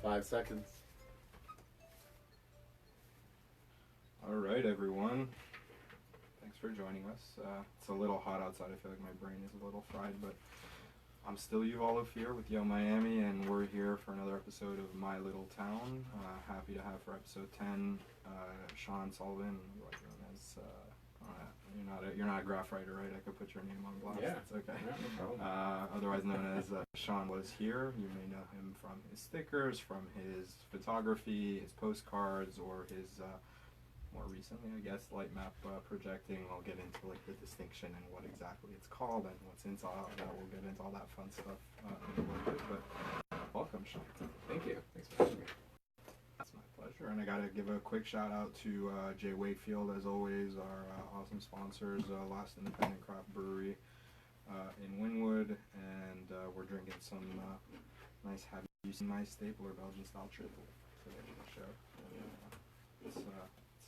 5 seconds. All right, everyone. Thanks for joining us. It's a little hot outside. I feel like my brain is a little fried, but I'm still Yuval here with Yo Miami, and we're here for another episode of My Little Town. Happy to have for episode 10 Sean Sullivan, like known as. You're not a graph writer, right? I could put your name on blast. Yeah, it's okay. Yeah, no problem. Otherwise known as SeanWasHere. You may know him from his stickers, from his photography, his postcards, or his more recently, I guess, light map projecting. We'll get into like the distinction and what exactly it's called and what's into all that. We'll get into all that fun stuff in a little bit. But welcome, Sean. Thank you. Thanks for having me. That's my pleasure. And I gotta give a quick shout out to Jay Wakefield, as always, our awesome sponsors, Last Independent Craft Brewery in Wynwood, and we're drinking some nice. Have you seen my stapler Belgian style triple today for the show? It's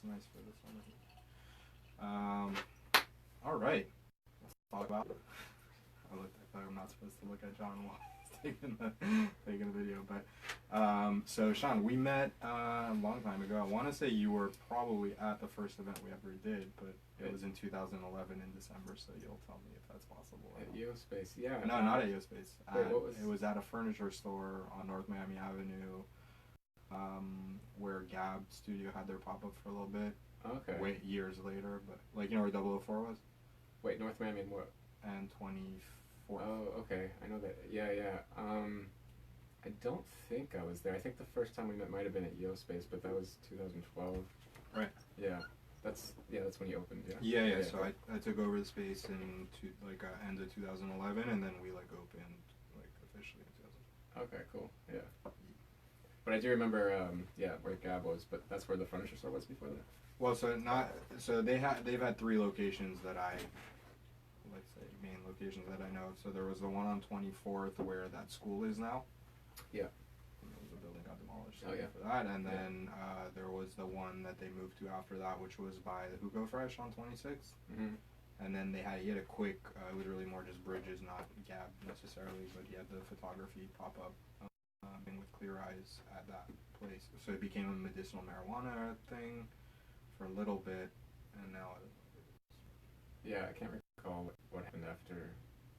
nice for this one. All right. Let's talk about. I thought I'm not supposed to look at John while he's taking the video, but so Sean, we met a long time ago. I want to say you were probably at the first event we ever did, but it was in 2011 in December. So you'll tell me if that's possible. At Space, yeah. No, not at Space. Wait, what was? It was at a furniture store on North Miami Avenue. Where Gab Studio had their pop-up for a little bit. Okay. Wait, years later, but like, you know where 004 was? Wait, North Miami and what? And 24. Oh, okay. I know that. Yeah. I don't think I was there. I think the first time we met might have been at Space, but that was 2012. Right. Yeah. That's when you opened. Yeah. So I took over the space in end of 2011, and then we opened officially in 2000. Okay. Cool. Yeah. But I do remember, where Gab was, but that's where the furniture store was before that. Well, they've had 3 locations that main locations that I know of. So there was the one on 24th where that school is now. Yeah. The building got demolished. Oh yeah. For that, and then there was the one that they moved to after that, which was by the Hugo Fresh on 26th. Mm-hmm. And then he had a quick, it was really more just Bridges, not Gab necessarily, but he had the photography pop up. With Clear Eyes at that place, so it became a medicinal marijuana thing for a little bit, and now yeah, I can't recall what happened after.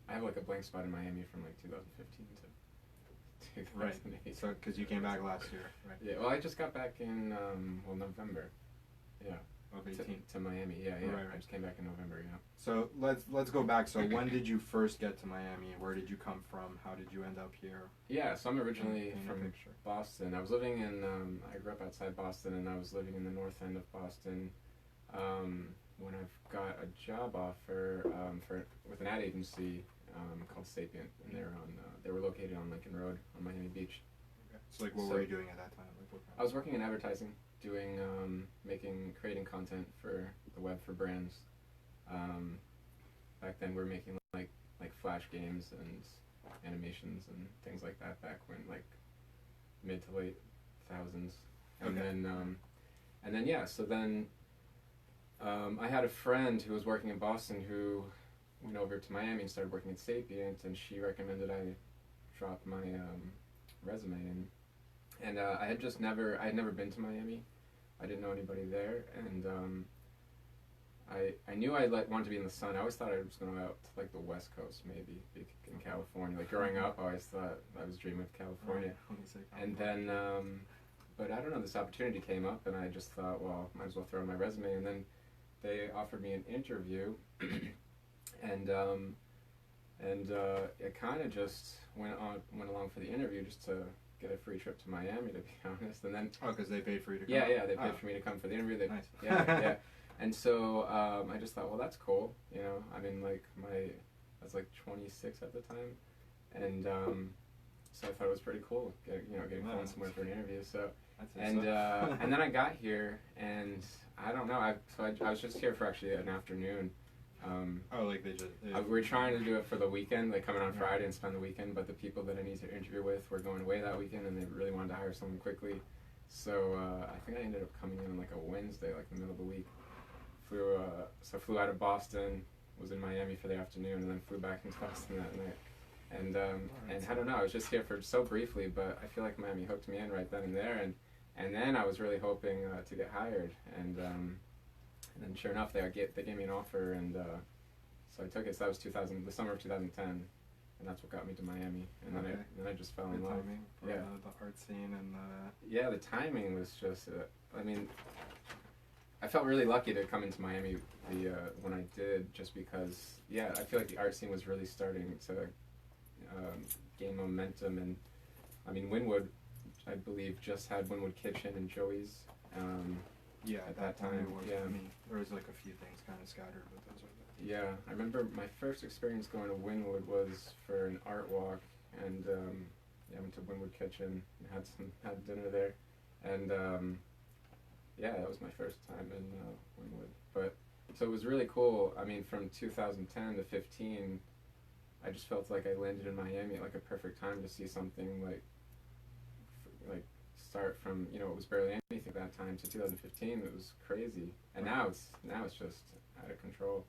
I have a blank spot in Miami from 2015 to 2008. Right. So because you came back last year, right? Yeah. Well, I just got back in November. Yeah. Of 18 to Miami. Yeah. Right. I just came back in November. Yeah. So let's go back. So when did you first get to Miami? Where did you come from? How did you end up here? Yeah. So I'm originally from Boston. I was living in. I grew up outside Boston, and I was living in the north end of Boston. When I've got a job offer with an ad agency called Sapient, and they were located on Lincoln Road on Miami Beach. Okay. So what were you doing at that time? I was working in advertising, doing creating content for the web for brands. Back then, we were making like Flash games and animations and things like that. Back when mid to late thousands, and okay. So then I had a friend who was working in Boston who went over to Miami and started working at Sapient, and she recommended I drop my resume in. And I had never been to Miami. I didn't know anybody there, and I knew I wanted to be in the sun. I always thought I was going to go out to the West Coast, maybe in California. Growing up, I always thought I was dreaming of California. Right. And then, but I don't know, this opportunity came up, and I just thought, well, might as well throw in my resume. And then they offered me an interview, and it kind of just went along for the interview just to get a free trip to Miami, to be honest. And then because they paid for you to come. Yeah, they paid for me to come for the interview. Nice. Yeah. And so I just thought, well, that's cool. I mean, I was 26 at the time, and so I thought it was pretty cool, getting flown somewhere for an interview. So and then I got here, and I don't know. I was just here for actually an afternoon. We were trying to do it for the weekend, coming on Friday and spend the weekend, but the people that I needed to interview with were going away that weekend, and they really wanted to hire someone quickly. So I think I ended up coming in on a Wednesday, the middle of the week. Flew out of Boston, was in Miami for the afternoon, and then flew back into Boston that night. and I don't know, I was just here for so briefly, but I feel like Miami hooked me in right then and there, and then I was really hoping to get hired, and then sure enough, they gave me an offer, and so I took it. So that was the summer of 2010, and that's what got me to Miami, and then I just fell in love. Timing for the art scene and yeah, the timing was just. I mean, I felt really lucky to come into Miami when I did, just because I feel like the art scene was really starting to gain momentum, and I mean Wynwood, I believe, just had Wynwood Kitchen and Joey's. At that time, I mean, there was like a few things kind of scattered, but those are the... Yeah, I remember my first experience going to Wynwood was for an art walk, and I went to Wynwood Kitchen and had dinner there, and that was my first time in Wynwood. But so it was really cool. I mean, from 2010 to 15, I just felt like I landed in Miami at like a perfect time to see something like start from, it was barely anything at that time, to 2015. It was crazy, and now it's just out of control.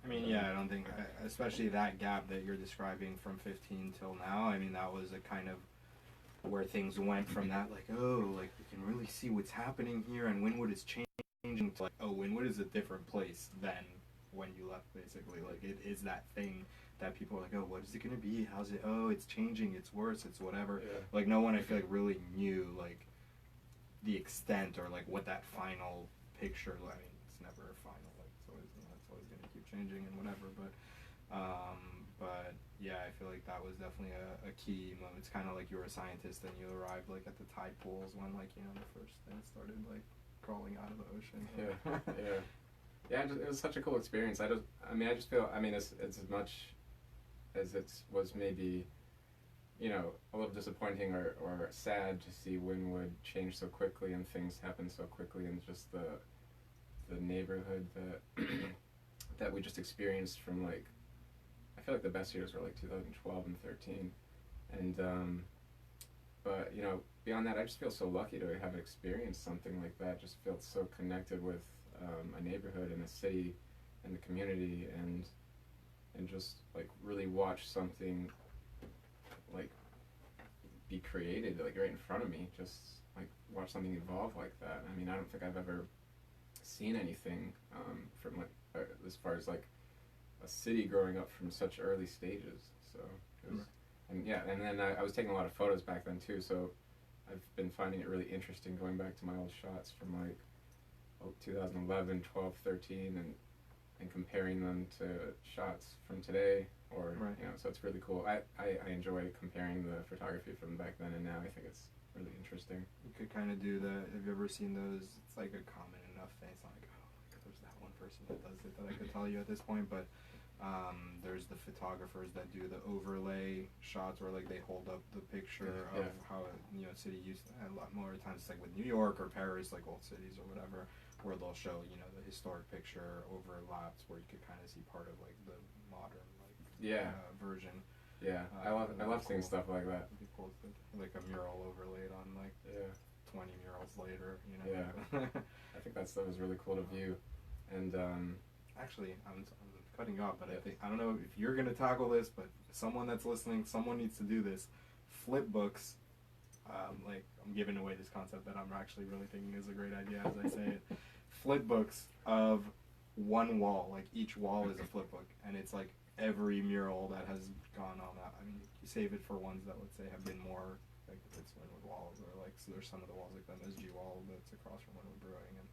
I mean, I don't think, especially that gap that you're describing from 15 till now, I mean, that was a kind of where things went from that, like, oh, like, we can really see what's happening here, and Wynwood is changing, to like, oh, Wynwood is a different place than when you left, basically. Like, it is that thing that people are like, oh, what is it going to be? How's it? Oh, it's changing, it's worse, it's whatever. Yeah. Like, no one, I feel like, really knew, like, the extent or, like, what that final picture, I mean, it's never a final, like, it's always going to keep changing and whatever, but yeah, I feel like that was definitely a key moment. It's kind of like you were a scientist and you arrived, like, at the tide pools when, like, the first thing started, like, crawling out of the ocean. Yeah, it was such a cool experience. I just feel, it's as much as it was maybe, a little disappointing or sad to see Wynwood change so quickly and things happen so quickly, and just the neighborhood that we just experienced from, like, I feel like the best years were like 2012 and 13, and but beyond that, I just feel so lucky to have experienced something like that. Just felt so connected with a neighborhood and a city and the community, and just like really watch something like be created like right in front of me. Just like watch something evolve like that. I mean, I don't think I've ever seen anything from like as far as like a city growing up from such early stages. So it was, and then I was taking a lot of photos back then too. So I've been finding it really interesting going back to my old shots from like 2011, 12, 13, and comparing them to shots from today, or so it's really cool. I enjoy comparing the photography from back then and now. I think it's really interesting. You could kind of do the, have you ever seen those, it's like a common enough thing, it's not like, oh, like, there's that one person that does it that I could tell you at this point, but there's the photographers that do the overlay shots where like they hold up the picture of how city used to, a lot more times it's like with New York or Paris, like old cities or whatever, where they'll show the historic picture overlaps where you could kind of see part of like the modern version. I love seeing stuff like that. It'd be cool to, like a mural overlaid on like 20 murals later, I think that was really cool to view. And actually, I'm cutting you off, but I don't know if you're gonna tackle this, but someone that's listening, someone needs to do this. Flip books, like I'm giving away this concept that I'm actually really thinking is a great idea as I say it. Flip books of one wall, like each wall is a flip book, and it's like every mural that has gone on that. I mean, you save it for ones that, let's say, have been more like it's Wynwood walls, or like, so there's some of the walls like the MSG wall that's across from Wynwood Brewing, and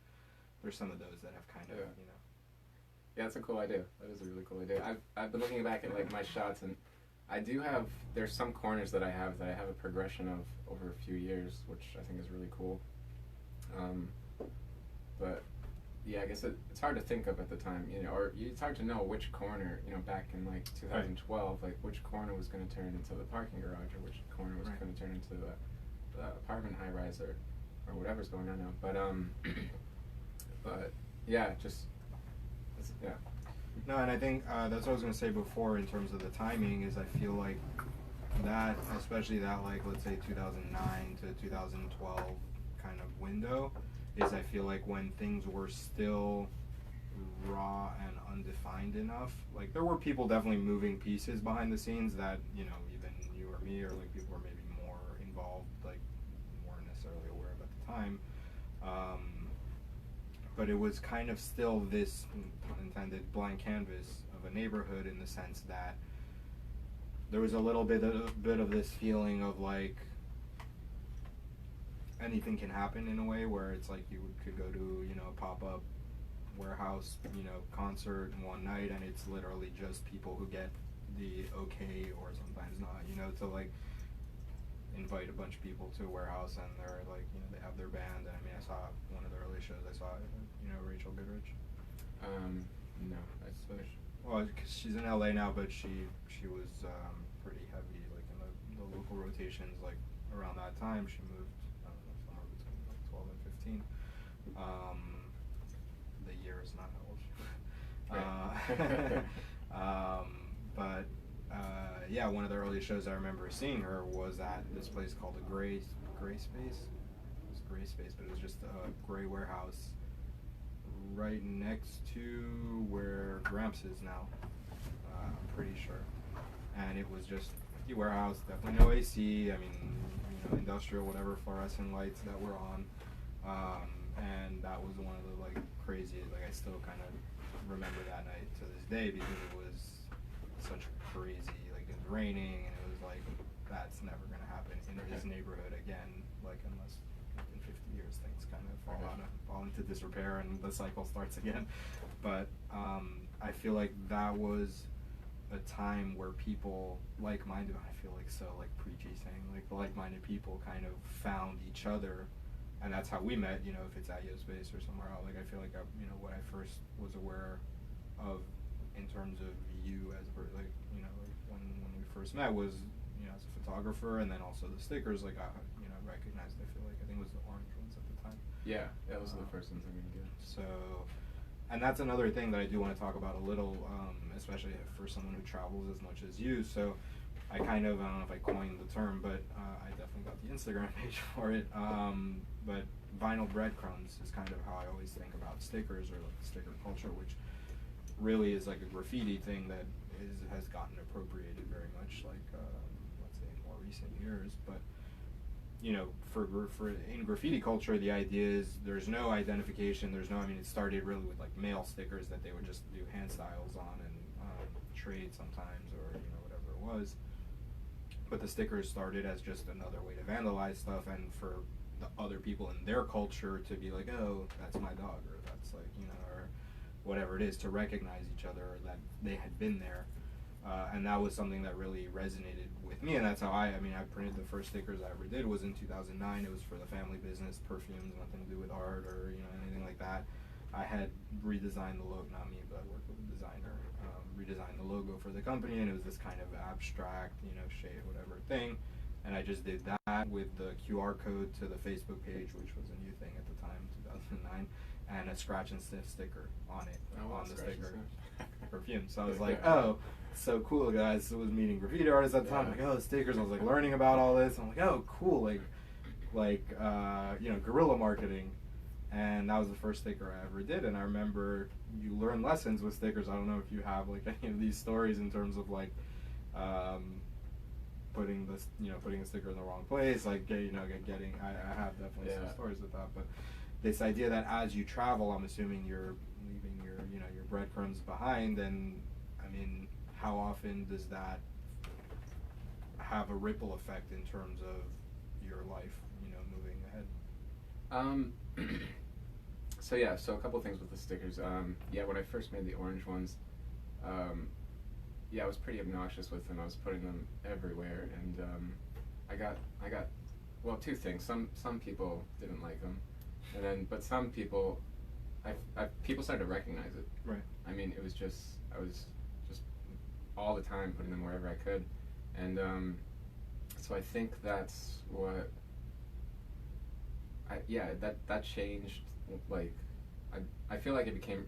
there's some of those that have kind of Yeah, it's a cool idea. That is a really cool idea. I've been looking back at like my shots, and I do have, there's some corners that I have a progression of over a few years, which I think is really cool. But yeah, I guess it's hard to think of at the time, or it's hard to know which corner, back in like 2012, like which corner was going to turn into the parking garage, or which corner was going to turn into the apartment high rise, or whatever's going on now. But yeah, just. No, and I think that's what I was going to say before in terms of the timing, is I feel like that, especially that, like, let's say 2009 to 2012 kind of window, is I feel like when things were still raw and undefined enough. Like, there were people definitely moving pieces behind the scenes that, you know, even you or me, or like people who are maybe more involved, like, weren't necessarily aware of at the time. But it was kind of still this, pun intended, blank canvas of a neighborhood, in the sense that there was a little bit of this feeling of like anything can happen, in a way where it's like you could go to, you know, a pop-up warehouse, you know, concert in one night, and it's literally just people who get the okay, or sometimes not, you know, to like invite a bunch of people to a warehouse, and they're like, you know, they have their band. And I mean, I saw one of the early shows, I saw, you know, Rachel Goodrich. No, I suppose. Well, cause she's in LA now, but she was pretty heavy, like in the local rotations, like around that time. She moved, I don't know, somewhere between like 12 and 15. The year is not how old she Right. but yeah, one of the early shows I remember seeing her was at this place called the Gray Space. It was Gray Space, but it was just a gray warehouse right next to where Gramps is now. I'm pretty sure. And it was just a warehouse, definitely no AC. I mean, you know, industrial, whatever, fluorescent lights that were on. And that was one of the like crazy, like I still kind of remember that night to this day, because it was such crazy, like it was raining, and it was like, that's never gonna happen in this neighborhood again, like unless in 50 years things kind of fall into disrepair and the cycle starts again. But I feel like that was a time where people like-minded, I feel like so like preachy saying, like the like-minded people kind of found each other. And that's how we met, you know, if it's at Yo Space or somewhere else. Like, I feel like, you know, what I first was aware of in terms of you as, like, you know, like when we first met was, you know, as a photographer, and then also the stickers, like, I, you know, recognized, I feel like, I think it was the orange ones at the time. Yeah, that was the first ones I'm gonna get. So, and that's another thing that I do want to talk about a little, especially for someone who travels as much as you. So, I kind of, I don't know if I coined the term, but I definitely got the Instagram page for it. But vinyl breadcrumbs is kind of how I always think about stickers, or like sticker culture, which really is like a graffiti thing that has gotten appropriated very much, like let's say in more recent years. But you know, for in graffiti culture, the idea is there's no identification. There's no, I mean, it started really with like mail stickers that they would just do hand styles on and trade sometimes, or you know, whatever it was. But the stickers started as just another way to vandalize stuff, and for the other people in their culture to be like, oh, that's my dog, or that's like, you know, or whatever it is, to recognize each other, or that they had been there. And that was something that really resonated with me, and that's how I mean, I printed the first stickers I ever did was in 2009. It was for the family business, perfumes, nothing to do with art or, you know, anything like that. I had redesigned the logo, not me, but I worked with a designer, redesigned the logo for the company, and it was this kind of abstract, you know, shade, whatever thing. And I just did that with the QR code to the Facebook page, which was a new thing at the time, 2009, and a scratch and sniff sticker on it, on the sticker, perfume. So I was like, oh, so cool, guys. I was meeting graffiti artists at the time, like, oh, the stickers. I was like learning about all this. I'm like, oh, cool, like you know, guerrilla marketing. And that was the first sticker I ever did. And I remember you learn lessons with stickers. I don't know if you have like any of these stories in terms of like putting this, you know, putting a sticker in the wrong place, like, you know, getting. I have definitely some stories with that. But this idea that as you travel, I'm assuming you're leaving your, you know, your breadcrumbs behind. And I mean, how often does that have a ripple effect in terms of your life, you know, moving ahead? So yeah, so a couple things with the stickers. Yeah, when I first made the orange ones, yeah, I was pretty obnoxious with them. I was putting them everywhere, and I got well, two things. Some people didn't like them, and then but some people, people started to recognize it. Right. I mean, it was just I was just all the time putting them wherever I could, and so I think that's what. Yeah, that changed. Like, I feel like it became,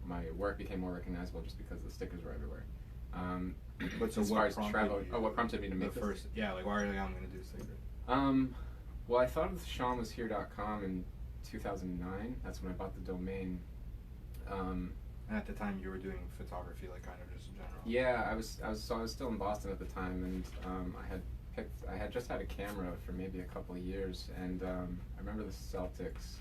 my work became more recognizable just because the stickers were everywhere. But so as far as travel, what prompted me to make the first? Yeah, like, why are you like, I'm going to do stickers? Well, I thought of SeanWasHere.com in 2009. That's when I bought the domain. And at the time, you were doing photography, like kind of just in general. Yeah, I was still in Boston at the time, and I had just had a camera for maybe a couple of years, and I remember the Celtics.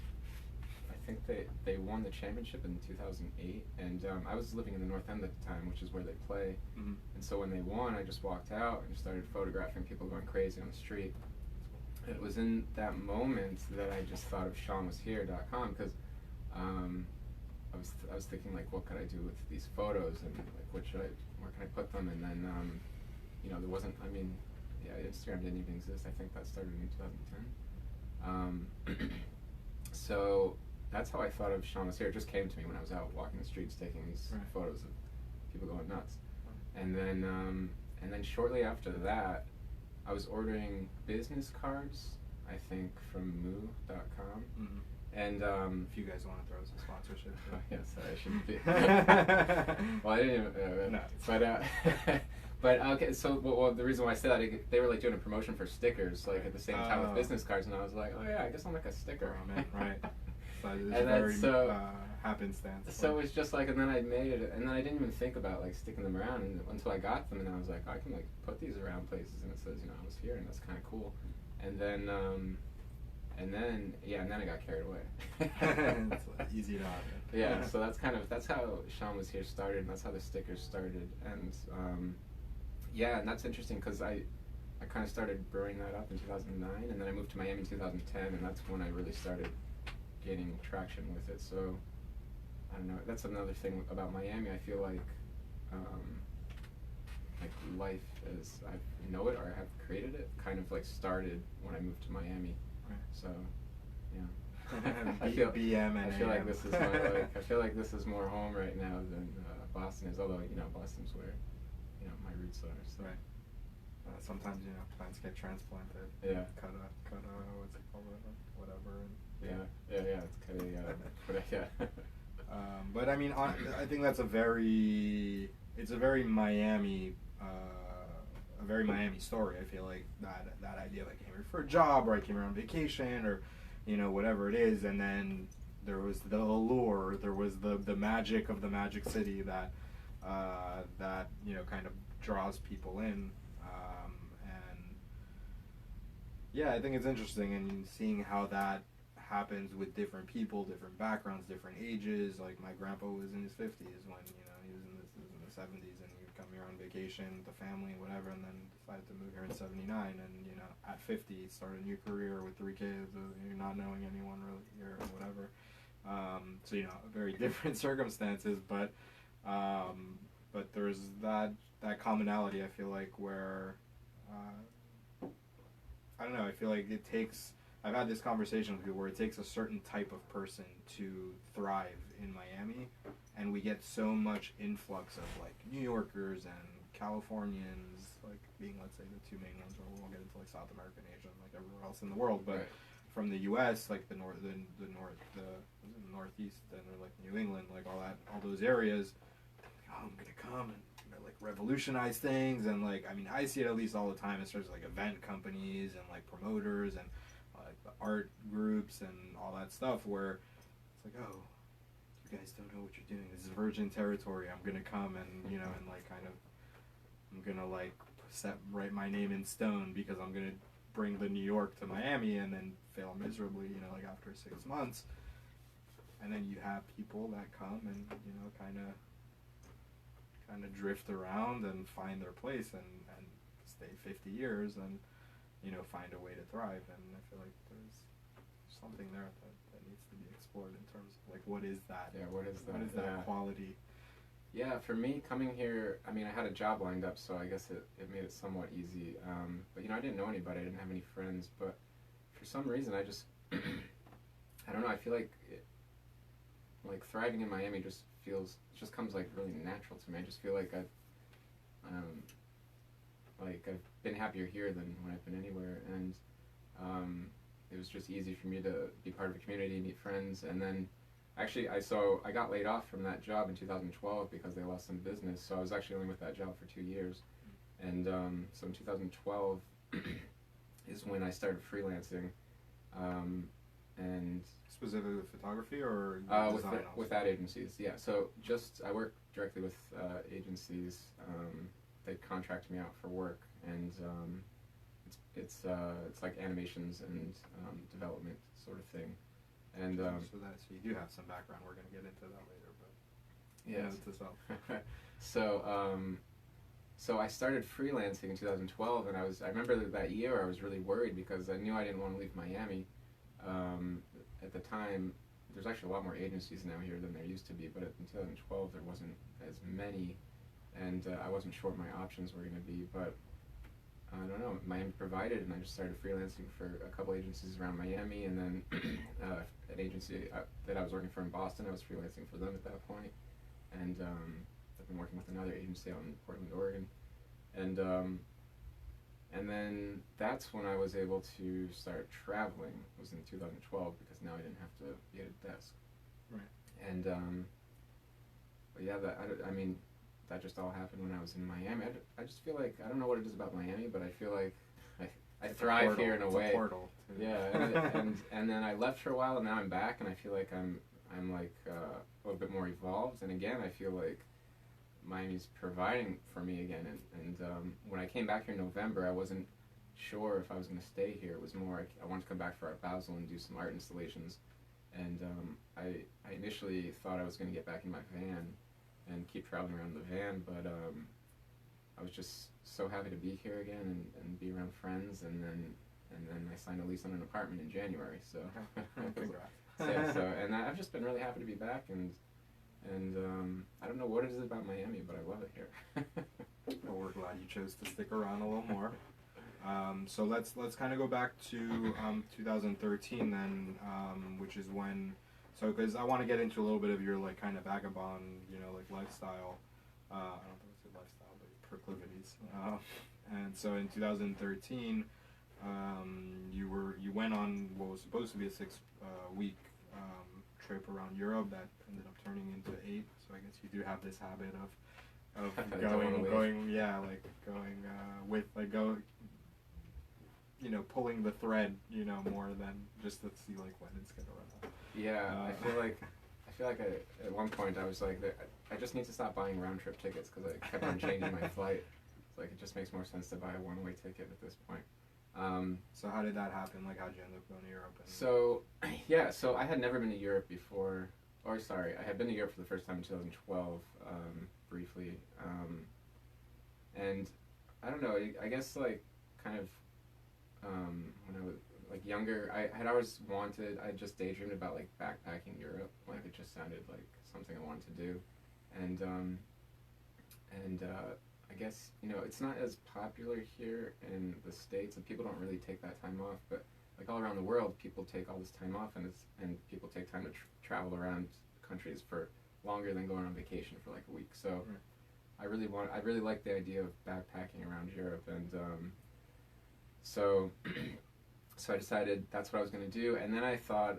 I think they won the championship in 2008, and I was living in the North End at the time, which is where they play. Mm-hmm. And so when they won, I just walked out and started photographing people going crazy on the street. And it was in that moment that I just thought of SeanWasHere.com, because I was thinking, like, what could I do with these photos, and like where can I put them? And then there wasn't, Instagram didn't even exist. I think that started in 2010. So that's how I thought of SeanWasHere. It just came to me when I was out walking the streets taking these photos of people going nuts. And then shortly after that, I was ordering business cards, I think, from moo.com. Mm-hmm. And if you guys want to throw some sponsorship, yes, I shouldn't be. Well, I didn't even. No. But okay. So well, the reason why I said that, they were like doing a promotion for stickers, like at the same time with business cards, and I was like, oh yeah, I guess I'll make a sticker. Oh man, right. So it's And very then happenstance. So it was just like, and then I made it, and then I didn't even think about like sticking them around until I got them, and I was like, I can like put these around places, and it says, I was here, and that's kind of cool. And then I got carried away. It's easy to happen. Yeah, so that's how SeanWasHere started, and that's how the stickers started, and and that's interesting because I kind of started brewing that up in 2009, and then I moved to Miami in 2010, and that's when I really started gaining traction with it. So I don't know. That's another thing about Miami. I feel like life as I know it, or I have created it, kind of like started when I moved to Miami. Right. So yeah. I feel like this is I feel like this is more home right now than Boston is. Although Boston's where my roots are. So. Right. Sometimes plants get transplanted. Yeah. Cut what's it called? Whatever. It's kind of but I mean, I think that's a very Miami, a very Miami story. I feel like that idea, like, I came here for a job, or I came here on vacation, or whatever it is, and then there was the allure, there was the magic of the Magic City that kind of draws people in, and yeah, I think it's interesting, and seeing how that happens with different people, different backgrounds, different ages. Like, my grandpa was in his 50s when he was in the 70s, and he would come here on vacation with the family and whatever, and then decided to move here in 79, and at 50 start a new career with 3 kids, not knowing anyone really here or whatever. So very different circumstances, but there's that commonality, I feel like, where I don't know, I feel like I've had this conversation with people where it takes a certain type of person to thrive in Miami, and we get so much influx of like New Yorkers and Californians, like being, let's say, the two main ones, or we'll get into like South American, Asian, like everywhere else in the world, but from the U.S., like the Northeast, and like New England, like all those areas, I'm gonna come and like revolutionize things, and like, I mean, I see it at least all the time. It's just like event companies and like promoters and the art groups and all that stuff, where it's like, oh, you guys don't know what you're doing. This is virgin territory. I'm gonna come and and like kind of, I'm gonna like write my name in stone, because I'm gonna bring the New York to Miami, and then fail miserably, like after 6 months. And then you have people that come and kind of drift around and find their place and stay 50 years and find a way to thrive. And I feel like there's something there that needs to be explored in terms of like, what is that? Yeah, what is that quality? Yeah, for me, coming here, I mean, I had a job lined up, so I guess it made it somewhat easy. But I didn't know anybody, I didn't have any friends, but for some reason I just I don't know, I feel like like thriving in Miami just comes like really natural to me. I just feel like I've been happier here than when I've been anywhere, and it was just easy for me to be part of a community, meet friends. And then actually I got laid off from that job in 2012 because they lost some business, so I was actually only with that job for 2 years. And so in 2012 is when I started freelancing, and Specifically with photography or with design with ad agencies, yeah. So just I work directly with agencies. They contract me out for work, and it's like animations and development sort of thing. And so you do have some background. We're going to get into that later, but yes. To self. So I started freelancing in 2012, and I remember that year I was really worried because I knew I didn't want to leave Miami. At the time, there's actually a lot more agencies now here than there used to be, but in 2012 there wasn't as many, and I wasn't sure what my options were going to be, but I don't know, Miami provided, and I just started freelancing for a couple agencies around Miami, and then an agency that I was working for in Boston, I was freelancing for them at that point, and I've been working with another agency out in Portland, Oregon, and then that's when I was able to start traveling. It was in 2012 because now I didn't have to be at a desk. Right. And but yeah, I mean, that just all happened when I was in Miami. I just feel like I don't know what it is about Miami, but I feel like I thrive here in a way. It's a portal. Yeah, and then I left for a while, and now I'm back, and I feel like I'm like a little bit more evolved. And again, I feel like Miami's providing for me again, and when I came back here in November, I wasn't sure if I was going to stay here. It was more I wanted to come back for Art Basel and do some art installations, and I initially thought I was going to get back in my van and keep traveling around the van, but I was just so happy to be here again and be around friends, and then I signed a lease on an apartment in January. So, and I've just been really happy to be back, and I don't know what it is about Miami, but I love it here. Well, we're glad you chose to stick around a little more. So let's kind of go back to 2013 then, which is when. So because I want to get into a little bit of your like kind of vagabond, like lifestyle. I don't think it's a lifestyle, but proclivities. And so in 2013, you went on what was supposed to be a 6-week trip around Europe that ended up turning into 8. So I guess you do have this habit of pulling the thread, more than just to see like when it's gonna run out. Yeah, I feel like at one point I was like, I just need to stop buying round trip tickets because I kept on changing my flight. It's like it just makes more sense to buy a one-way ticket at this point. So how did that happen? Like, how'd you end up going to Europe? So I had never been to Europe before, I had been to Europe for the first time in 2012, briefly, and I don't know, I guess like kind of when I was like younger, I had always I just daydreamed about like backpacking Europe, like it just sounded like something I wanted to do, and I guess, it's not as popular here in the States, and people don't really take that time off, but like all around the world, people take all this time off, and people take time to travel around countries for longer than going on vacation for like a week. So I really like the idea of backpacking around Europe, and so I decided that's what I was going to do, and then I thought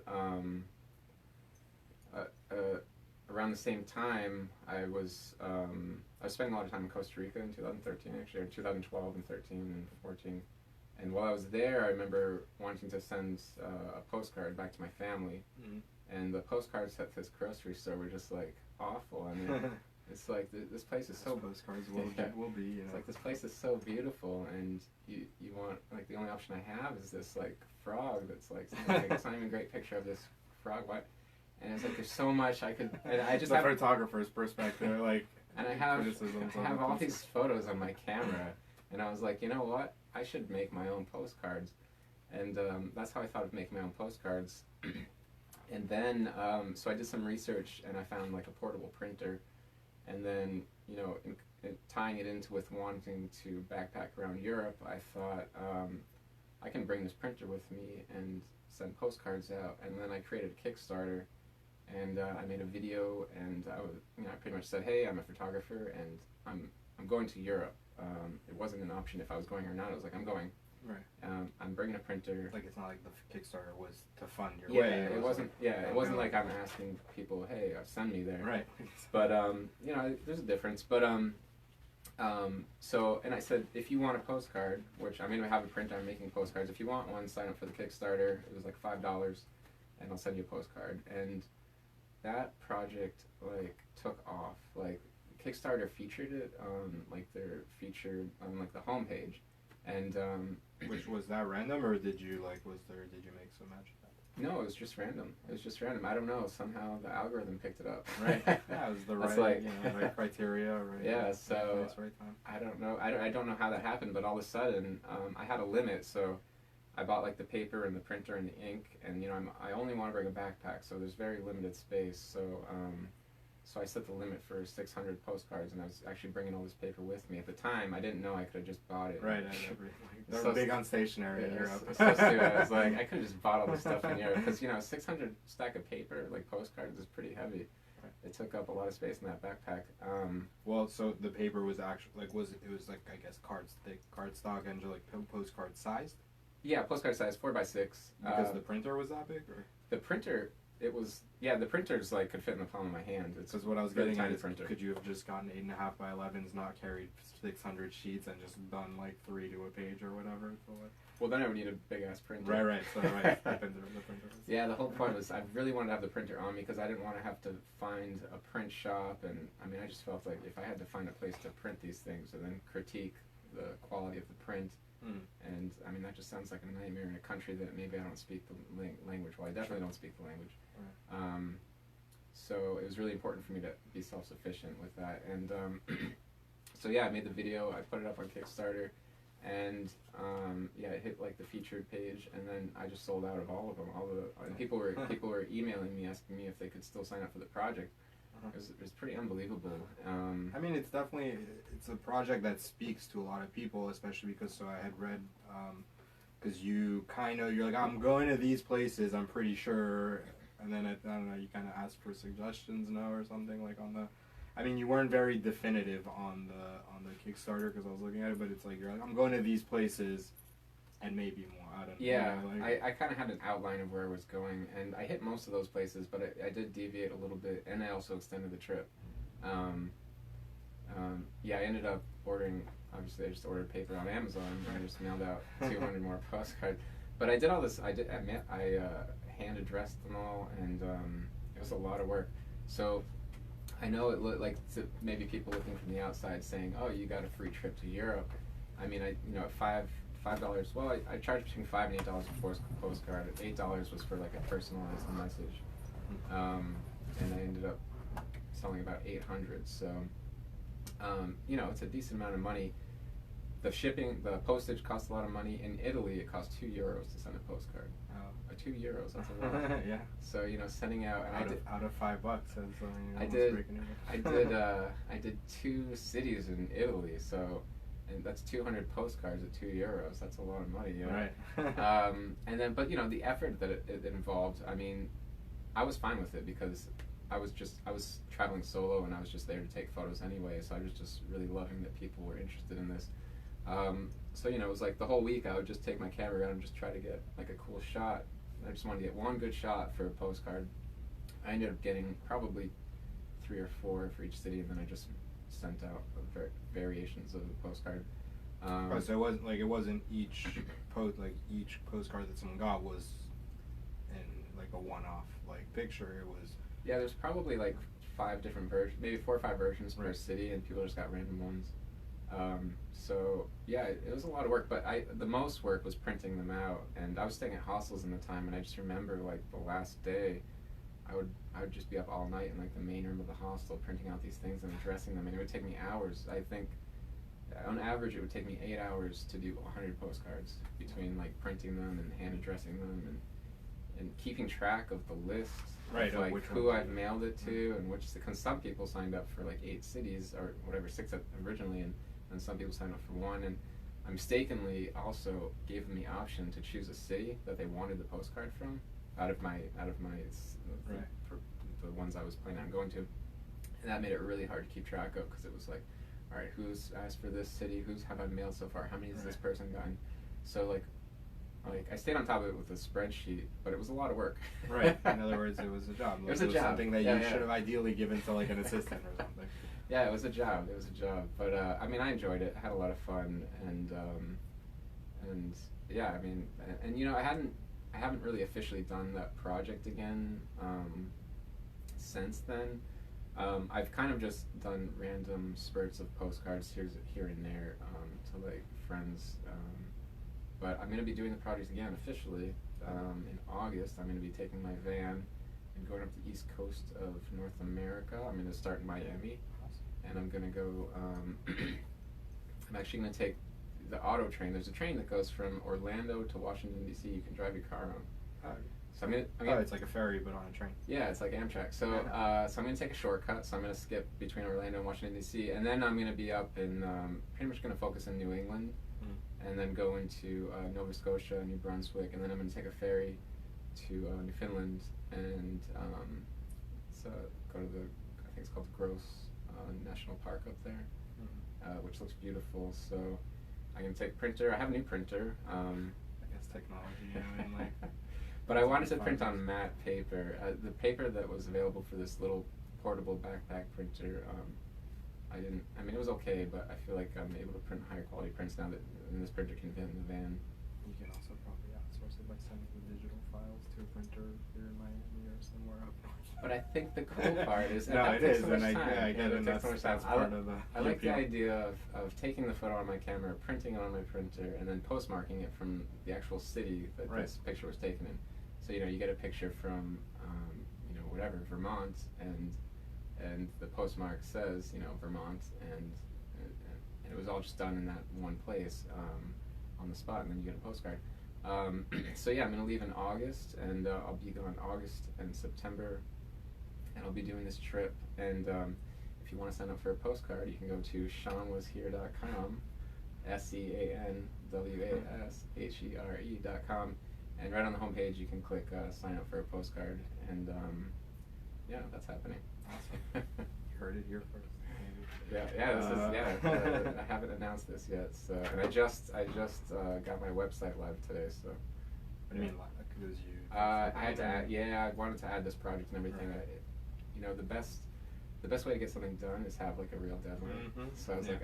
around the same time I was spending a lot of time in Costa Rica in 2013, actually, or 2012 and 13 and 14. And while I was there, I remember wanting to send a postcard back to my family. Mm-hmm. And the postcards at this grocery store were just like awful. I mean, it's like this place is so. Postcards will be. It's like this place is so beautiful, and you want, like, the only option I have is this like frog that's like it's not even a great picture of this frog. What? And it's like there's so much I could. And I just the photographer's perspective, like. And I have all these photos on my camera, and I was like, you know what? I should make my own postcards, and that's how I thought of making my own postcards. And then, so I did some research, and I found like a portable printer, and then, tying it into with wanting to backpack around Europe, I thought I can bring this printer with me and send postcards out. And then I created a Kickstarter, and I made a video, and I pretty much said, hey, I'm a photographer, and I'm going to Europe. It wasn't an option if I was going or not. I was like, I'm going. Right. I'm bringing a printer. Like, it's not like the Kickstarter was to fund your way. Yeah, it wasn't. It wasn't like I'm asking people, hey, send me there. Right. But there's a difference. But so, and I said, if you want a postcard, which I'm going to have a printer, I'm making postcards. If you want one, sign up for the Kickstarter. It was like $5. and I'll send you a postcard. And that project like took off. Like Kickstarter featured it on like their featured on like the homepage, and which was that random, or did you did you make some magic? No, it was just random. It was just random. I don't know. Somehow the algorithm picked it up. Right. Yeah, it was the right, like, right criteria, right. Yeah. So right place, right time. I don't know. I don't know how that happened, but all of a sudden, I had a limit. So I bought like the paper and the printer and the ink, and I only want to bring a backpack, so there's very limited space. So so I set the limit for 600 postcards, and I was actually bringing all this paper with me. At the time, I didn't know I could have just bought it. Right, they're big on stationery in Europe. So stupid. I was like, I could have just bought all this stuff in Europe, because 600 stack of paper, like postcards, is pretty heavy. Right. It took up a lot of space in that backpack. Well, so the paper was actually it was I guess thick cardstock and like postcard sized. Yeah, postcard size, 4x6. Because the printer was that big, or the printer. It was, the printer's like could fit in the palm of my hand. Because what I was getting at is, could you have just gotten 8.5 by 11s, not carried 600 sheets, and just done like 3 to a page or whatever? Well, then I would need a big ass printer. Right. So the printer. Yeah, the whole point was I really wanted to have the printer on me because I didn't want to have to find a print shop, and I mean I just felt like if I had to find a place to print these things and then critique the quality of the print. And I mean that just sounds like a nightmare in a country that maybe I don't speak the language. Well, I definitely don't speak the language. Right. So it was really important for me to be self-sufficient with that. And so I made the video. I put it up on Kickstarter, and it hit like the featured page. And then I just sold out of all of them. And people were emailing me asking me if they could still sign up for the project. It was pretty unbelievable. I mean, it's a project that speaks to a lot of people, especially because I had read, because you're like, I'm going to these places, I'm pretty sure, and then I don't know, you kind of asked for suggestions, or something like on the. I mean, you weren't very definitive on the Kickstarter because I was looking at it, but it's like you're like, I'm going to these places, and maybe more. I don't know. Yeah, I kind of had an outline of where I was going, and I hit most of those places, but I did deviate a little bit, and I also extended the trip. I ended up ordering, obviously I just ordered paper on Amazon, and I just mailed out 200 more postcards. But I did all this, I hand addressed them all, and it was a lot of work. So I know it looked like to maybe people looking from the outside saying, oh, you got a free trip to Europe. I mean, at $5. Well, I charged between $5 and $8 for a postcard. $8 was for like a personalized message, and I ended up selling about 800. So, it's a decent amount of money. The shipping, the postage costs a lot of money. In Italy, it costs €2 to send a postcard. €2, that's a lot. Yeah. So sending out, and out of $5, I did 2 cities in Italy, so. And that's 200 postcards at €2. That's a lot of money, Right. And then, but the effort that it involved. I mean, I was fine with it because I was traveling solo and I was just there to take photos anyway. So I was just really loving that people were interested in this. So it was like the whole week I would just take my camera around and just try to get like a cool shot. I just wanted to get one good shot for a postcard. I ended up getting probably 3 or 4 for each city, and then I just sent out variations of the postcard. So it wasn't each postcard that someone got was in like a one-off picture. It was there's probably like 5 different versions, maybe 4 or 5 versions per city, and people just got random ones. So it was a lot of work, but the most work was printing them out, and I was staying at hostels in the time, and I just remember like the last day I would just be up all night in like the main room of the hostel printing out these things and addressing them, and it would take me hours. I think on average it would take me 8 hours to do 100 postcards between like printing them and hand addressing them and keeping track of the list, right? Of, like who I've mailed it to and which, because some people signed up for like 8 cities or whatever, 6 originally, and some people signed up for 1, and I mistakenly also gave them the option to choose a city that they wanted the postcard from out of my the ones I was planning on going to, and that made it really hard to keep track of, because it was like, all right, who's asked for this city, who's have I mailed so far, how many has this person gotten? So like I stayed on top of it with a spreadsheet, but it was a lot of work. Right. In other words, it was a job. It was a job. Something that you should have ideally given to like an assistant or something. Yeah, it was a job. But I mean, I enjoyed it. I had a lot of fun, and I hadn't I haven't really officially done that project again since then. I've kind of just done random spurts of postcards here and there to like friends, but I'm going to be doing the project again officially in August. I'm going to be taking my van and going up the east coast of North America. I'm going to start in Miami, and I'm going to go. I'm actually going to take the auto train. There's a train that goes from Orlando to Washington D.C. You can drive your car on. So I'm gonna, it's like a ferry but on a train. Yeah, it's like Amtrak. So so I'm gonna take a shortcut. So I'm gonna skip between Orlando and Washington D.C. and then I'm gonna be up in pretty much gonna focus in New England, and then go into Nova Scotia, New Brunswick, and then I'm gonna take a ferry to Newfoundland and so go to the I think it's called the Gross National Park up there, which looks beautiful. So I'm gonna take a printer. I have a new printer. I guess technology, you know, and like. But I wanted to print on matte paper. The paper that was available for this little portable backpack printer, I mean, it was okay, but I feel like I'm able to print higher quality prints now that this printer can fit in the van. You can also probably outsource it by sending the digital files to a printer here in Miami or somewhere up north. But I think the cool part is no, that it is, so much and time. I get it. That's part of the. I like the idea of taking the photo on my camera, printing it on my printer, and then postmarking it from the actual city that this picture was taken in. So you know, you get a picture from you know, whatever, Vermont, and the postmark says, you know, Vermont, and it was all just done in that one place on the spot, and then you get a postcard. So yeah, I'm gonna leave in August, and I'll be gone August and September, and I'll be doing this trip. And if you want to sign up for a postcard, you can go to SeanWasHere.com, SeanWashere.com. And right on the homepage, you can click sign up for a postcard, and yeah, that's happening. Awesome. You heard it here first. I haven't announced this yet. So, and I just got my website live today. So. What do you mean live? Because you. I had to add. Yeah, I wanted to add this project and everything. Right. You know, the best way to get something done is have like a real deadline. So I was like,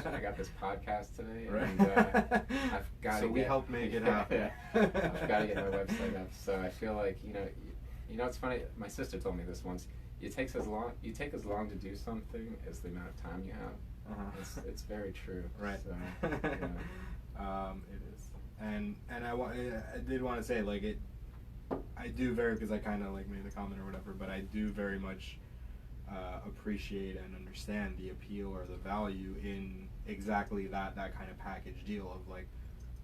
I got this podcast today, and I've got to. So we helped make it happen. I've got to get my website up. So I feel like you know, it's funny. My sister told me this once. You take as long to do something as the amount of time you have. It's very true. Right. So, it is. And I did want to say like it. I do because I kind of like made the comment or whatever, but I do very much. Appreciate and understand the appeal or the value in exactly that kind of package deal of like,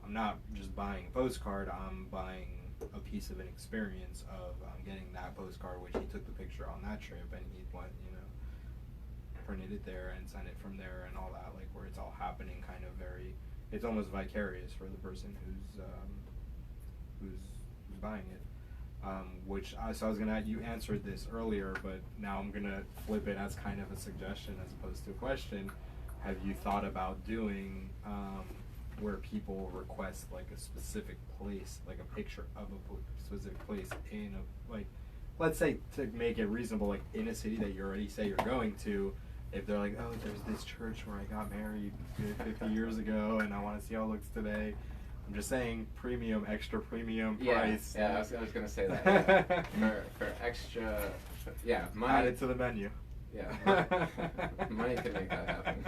I'm not just buying a postcard, I'm buying a piece of an experience of getting that postcard, which he took the picture on that trip and he went, you know, printed it there and sent it from there and all that, like where it's all happening kind of it's almost vicarious for the person who's buying it. So I was gonna, you answered this earlier, but now I'm gonna flip it as kind of a suggestion as opposed to a question. Have you thought about doing where people request like a specific place, like a picture of a specific place in a, like, let's say to make it reasonable, like in a city that you already say you're going to, if they're like, oh, there's this church where I got married 50 years ago and I want to see how it looks today. I'm just saying, extra premium price. Yeah, I was going to say that. Yeah. for extra, money. Add it to the menu. Yeah, money could make that happen.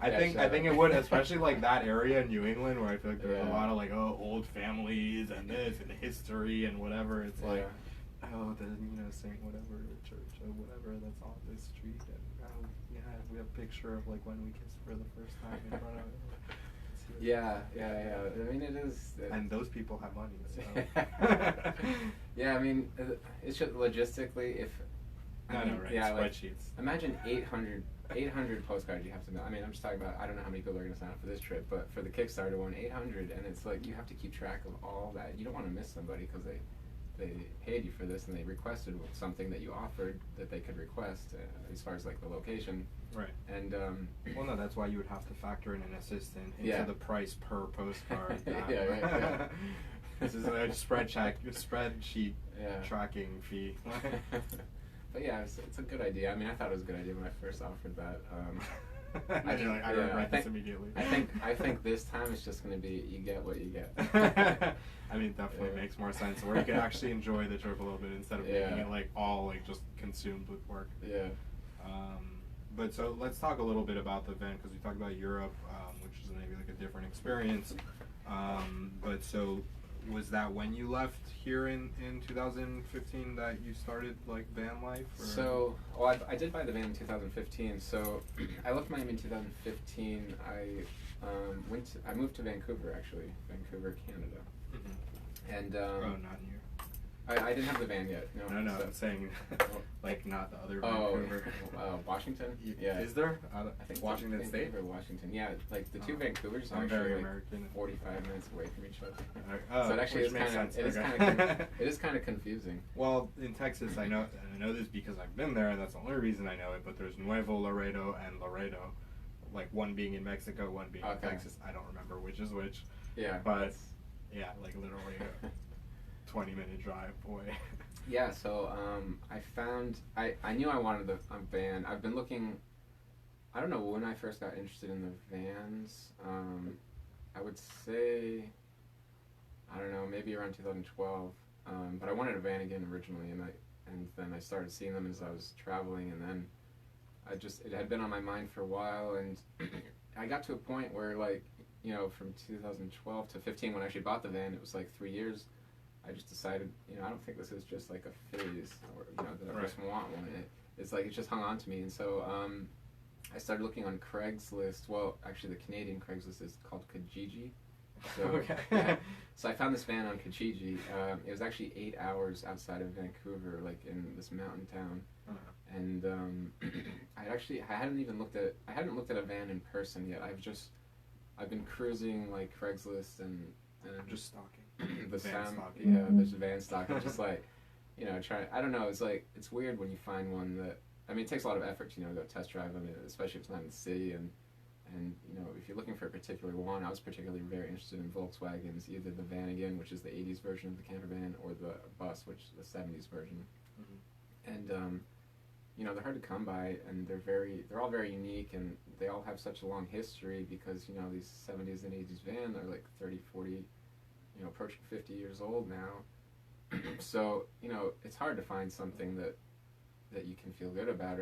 I think it would, especially like that area in New England where I feel like there's a lot of like old families and this and history and whatever. It's like, the Saint whatever church or whatever that's on this street, and we have a picture of like when we kissed for the first time in front of it. Yeah. I mean, it is. And those people have money. So. Yeah, I mean, it's just logistically, if. Spreadsheets. Like, imagine 800 postcards you have to mail. I mean, I'm just talking about, I don't know how many people are going to sign up for this trip, but for the Kickstarter one, 800, and it's like you have to keep track of all that. You don't want to miss somebody because they paid you for this and they requested something that you offered that they could request as far as like the location. Right. And well, no, that's why you would have to factor in an assistant into the price per postcard. Right. This is a spreadsheet tracking fee. But yeah, it's a good idea. I mean, I thought it was a good idea when I first offered that. And you're like, I regret this immediately. I think this time it's just gonna be you get what you get. I mean, definitely makes more sense where you can actually enjoy the trip a little bit instead of making it like all like just consumed with work. Yeah. But so let's talk a little bit about the van because we talked about Europe, which is maybe like a different experience. But so was that when you left here in 2015 that you started like van life? Or? So, well, I did buy the van in 2015. So I left Miami in 2015. I moved to Vancouver actually, Vancouver, Canada. Mm-hmm. And not here. I didn't have the van yet. No, No, so. I'm saying like not the other Vancouver. Washington. Yeah. Is there? I think Washington State. Vancouver, Washington. Yeah, like the two Vancouvers are I'm actually very like American. 45 minutes away from each other. So it actually is kind of confusing. Well, in Texas, I know this because I've been there, and that's the only reason I know it. But there's Nuevo Laredo and Laredo, like one being in Mexico, one being in Texas. I don't remember which is which. Yeah. But yeah, like literally a 20-minute drive away. Yeah. So I knew I wanted a van. I've been looking. I don't know when I first got interested in the vans. I would say, I don't know, maybe around 2012. But I wanted a van again originally, and then I started seeing them as I was traveling, and then it had been on my mind for a while, and I got to a point where, like, you know, from 2012 to 15 when I actually bought the van, it was like 3 years. I just decided, you know, I don't think this is just like a phase, or, you know, that I just want one. It's like it just hung on to me, and so I started looking on Craigslist. Well, actually, the Canadian Craigslist is called Kijiji. So, okay. Yeah. So I found this van on Kijiji. It was actually 8 hours outside of Vancouver, like in this mountain town. Uh-huh. And I hadn't looked at a van in person yet. I've been cruising like Craigslist and just stalking. The van sound, stalking. yeah, there's van stalking. Just like, you know, I don't know. It's like it's weird when you find one that. I mean, it takes a lot of effort to, you know, go test drive them, especially if it's not in the city. And you know, if you're looking for a particular one, I was particularly very interested in Volkswagens, either the Vanagon, which is the 80s version of the camper van, or the bus, which is the 70s version. Mm-hmm. And you know, they're hard to come by, and they're all very unique, and they all have such a long history because, you know, these 70s and 80s van are like 30, 40, you know, approaching 50 years old now. So, you know, it's hard to find something that you can feel good about.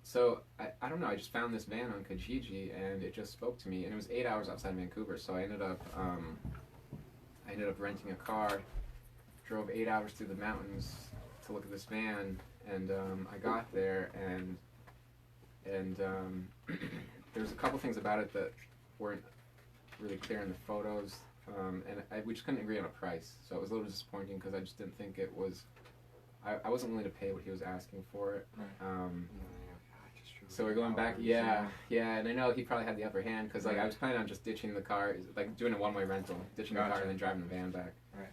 So I don't know, I just found this van on Kijiji, and it just spoke to me, and it was 8 hours outside Vancouver, so I ended up renting a car, drove 8 hours through the mountains to look at this van, and I got there, and there was a couple things about it that weren't really clear in the photos, and we just couldn't agree on a price, so it was a little disappointing because I just didn't think it was. I wasn't willing to pay what he was asking for it. Right. So we're going back, yeah, and I know he probably had the upper hand because, like, I was planning on just ditching the car, like doing a one-way rental, ditching the car and then driving the van back. Right.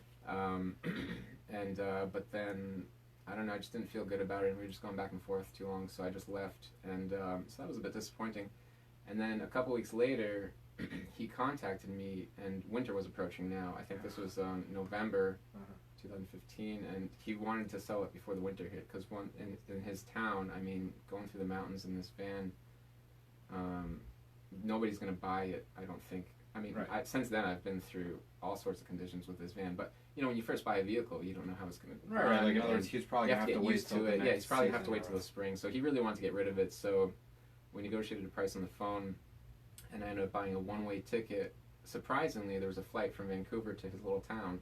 But then, I don't know, I just didn't feel good about it, and we were just going back and forth too long, so I just left, and so that was a bit disappointing. And then a couple weeks later, he contacted me, and winter was approaching now. I think this was November 2015, and he wanted to sell it before the winter hit, because in his town, I mean, going through the mountains in this van, nobody's going to buy it, I don't think. I mean, right. Since then, I've been through all sorts of conditions with this van, but, you know, when you first buy a vehicle, you don't know how it's going to... Right, like, in other words, he's probably going to have to wait till it. Yeah, he's probably going to have to wait till the spring, so he really wanted to get rid of it, so we negotiated a price on the phone, and I ended up buying a one-way ticket. Surprisingly, there was a flight from Vancouver to his little town,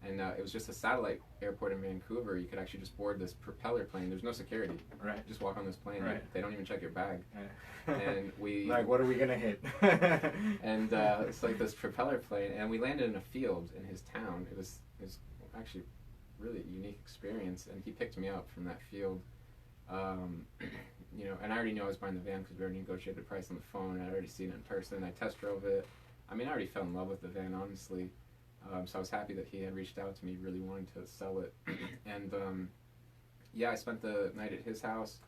and it was just a satellite airport in Vancouver. You could actually just board this propeller plane. There's no security. Right. Just walk on this plane. Right. They don't even check your bag. Right. And we... Like, what are we going to hit? And it's like this propeller plane, and we landed in a field in his town. It was actually really a unique experience, and he picked me up from that field. You know, and I already knew I was buying the van because we already negotiated the price on the phone. I'd already seen it in person. I test drove it. I mean, I already fell in love with the van, honestly. So I was happy that he had reached out to me, really wanting to sell it. And yeah, I spent the night at his house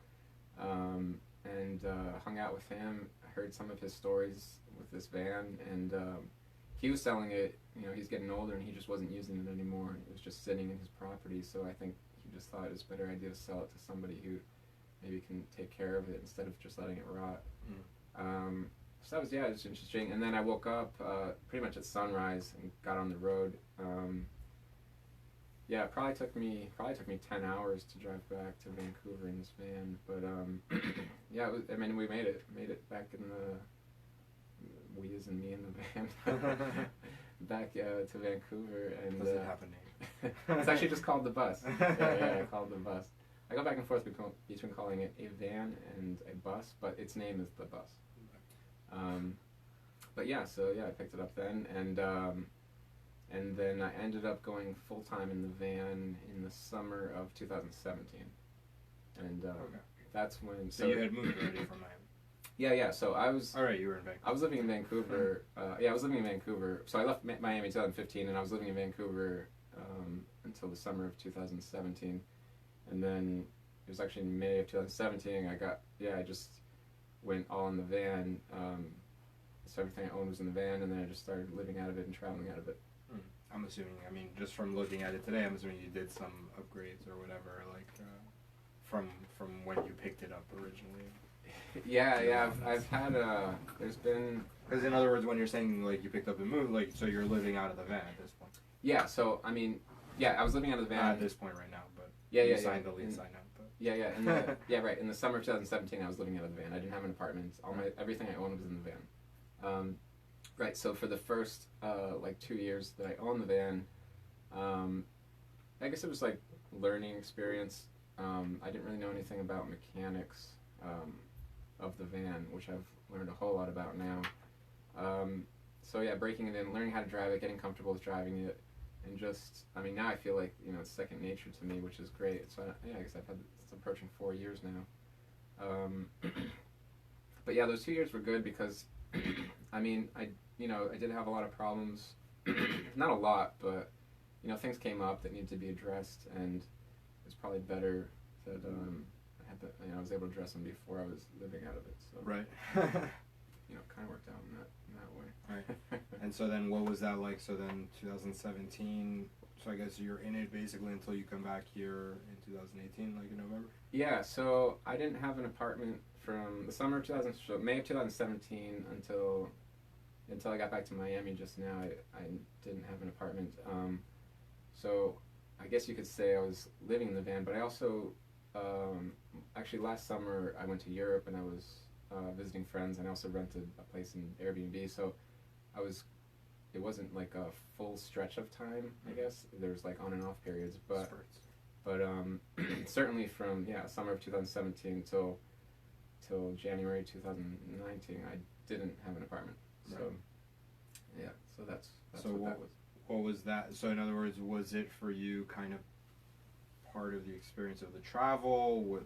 and hung out with him. I heard some of his stories with this van, and he was selling it. You know, he's getting older, and he just wasn't using it anymore. It was just sitting in his property, so I think he just thought it was a better idea to sell it to somebody who maybe can take care of it instead of just letting it rot. So that was, yeah, it was interesting. And then I woke up pretty much at sunrise and got on the road. Yeah, it probably took me 10 hours to drive back to Vancouver in this van. But yeah, it was, I mean, we made it back in the, we as in me in the van, back to Vancouver. And What's it happening? it's actually just called the bus. Yeah, I called the bus. I go back and forth between calling it a van and a bus, but its name is the bus. But yeah, so yeah, I picked it up then, and then I ended up going full time in the van in the summer of 2017, and Okay. that's when. So you had moved already from Miami. Yeah. So I was. All right, you were in Vancouver. I was living in Vancouver. I was living in Vancouver. So I left Miami in 2015, and I was living in Vancouver until the summer of 2017, and then it was actually in May of 2017. I just went all in the van. So everything I owned was in the van, and then I just started living out of it and traveling out of it. I'm assuming, I mean, just from looking at it today, I'm assuming you did some upgrades or whatever, like from when you picked it up originally. Yeah. I've had there's been. Because in other words, when you're saying like you picked up and moved, like so you're living out of the van at this point. Yeah. So I mean, yeah, I was living out of the van Not at this point right now, but you signed the lease. I know, but yeah. Right. In the summer of 2017, I was living out of the van. I didn't have an apartment. Everything I owned was in the van. Right. So for the first like 2 years that I owned the van, I guess it was like learning experience. I didn't really know anything about mechanics of the van, which I've learned a whole lot about now. So yeah, breaking it in, learning how to drive it, getting comfortable with driving it, and just, I mean, now I feel like, it's second nature to me, which is great. So yeah, I guess it's approaching 4 years now. But yeah, those 2 years were good because, I mean, I did have a lot of problems. Not a lot, but things came up that needed to be addressed, and it's probably better that I was able to address them before I was living out of it. So right. Kind of worked out in that way. Right. And so then, what was that like? So then, 2017. So I guess you're in it basically until you come back here in 2018, like in November. Yeah. So I didn't have an apartment from the summer of May of 2017 until I got back to Miami just now. I didn't have an apartment. So I guess you could say I was living in the van, but I also, actually last summer I went to Europe and I was visiting friends, and I also rented a place in Airbnb, so it wasn't like a full stretch of time, I guess. There was like on and off periods, but Spurts. But certainly from summer of 2017 till January 2019, I didn't have an apartment. So Right. yeah, so that's So what that was. What was that? So in other words, was it for you kind of part of the experience of the travel?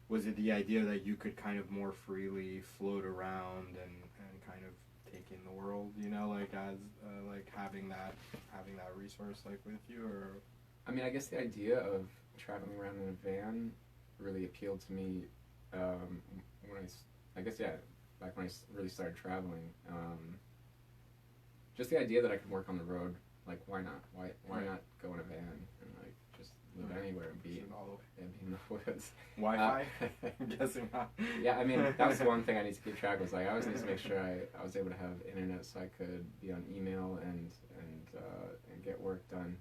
Was it the idea that you could kind of more freely float around and kind of take in the world, like as like having that resource like with you? Or I mean, I guess the idea of traveling around in a van really appealed to me back when I really started traveling. Just the idea that I could work on the road, like why not? Why Right. not go in a van and like just live anywhere and be all the way. in the woods? Wi-Fi? I'm guessing not. Yeah, I mean, that was one thing I need to keep track of. I always need to make sure I was able to have internet so I could be on email and get work done.